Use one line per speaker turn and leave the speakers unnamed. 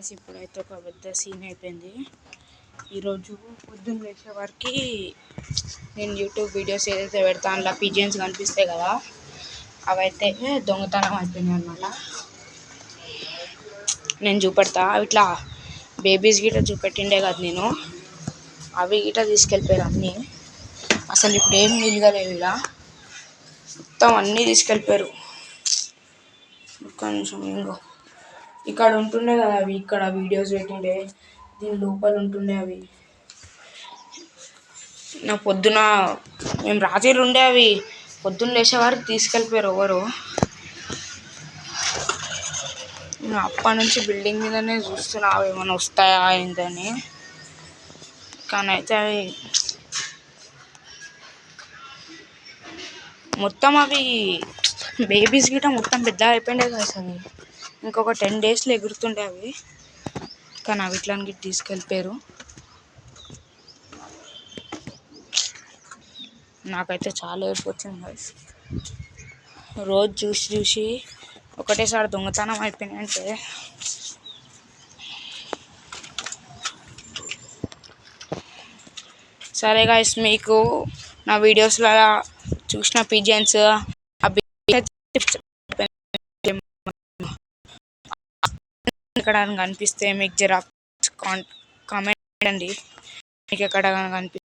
Guys ఇప్పుడైతే ఒక పెద్ద సీన్ అయిపోయింది. ఈరోజు పొద్దున్న లేచే వరకు నేను యూట్యూబ్ వీడియోస్ ఏదైతే పెడతా అందులో పిజియన్స్ కనిపిస్తాయి కదా, అవైతే దొంగతనం అయిపోయినాయి అనమాట. నేను చూపెడతా ఇట్లా బేబీస్ గిట్ట చూపెట్టిండే కదా నేను, అవి గిట్ట తీసుకెళ్ళిపోయారు అన్నీ. అసలు ఇప్పుడు ఏం మిగలేవు, ఇలా మొత్తం అన్నీ తీసుకెళ్ళిపోయారు. ఒక్క నిమిషం, ఇంకో ఇక్కడ ఉంటుండే కదా అవి, ఇక్కడ వీడియోస్ పెట్టిండే దీని లోపల ఉంటుండే అవి. నా పొద్దున మేము రాత్రి ఉండే అవి పొద్దున్న లేచే వరకు తీసుకెళ్ళిపోయారు ఎవరు. నేను అప్పటి నుంచి బిల్డింగ్ మీదనే చూస్తున్నా అవి ఏమైనా వస్తాయా ఏంటని, కానీ అయితే అవి మొత్తం అవి బేబీస్ గిట్ట మొత్తం పెద్ద అయిపోయిండే కదా అసలు. ఇంకొక 10 daysలో ఎగురుతుండే అవి, కానీ అవి ఇట్లా గిట్ట తీసుకెళ్ళిపోయారు. నాకైతే చాలా ఏడుపు వచ్చింది గైస్. రోజు చూసి చూసి ఒకటేసారి దొంగతనం అయిపోయినాయంటే సరే గైస్, మీకు నా వీడియోస్లో చూసిన పిజియన్స్ ఎక్కడ కనిపిస్తే మీకు జర కామెంట్ చేయండి. మీకు ఎక్కడ కనిపిస్తే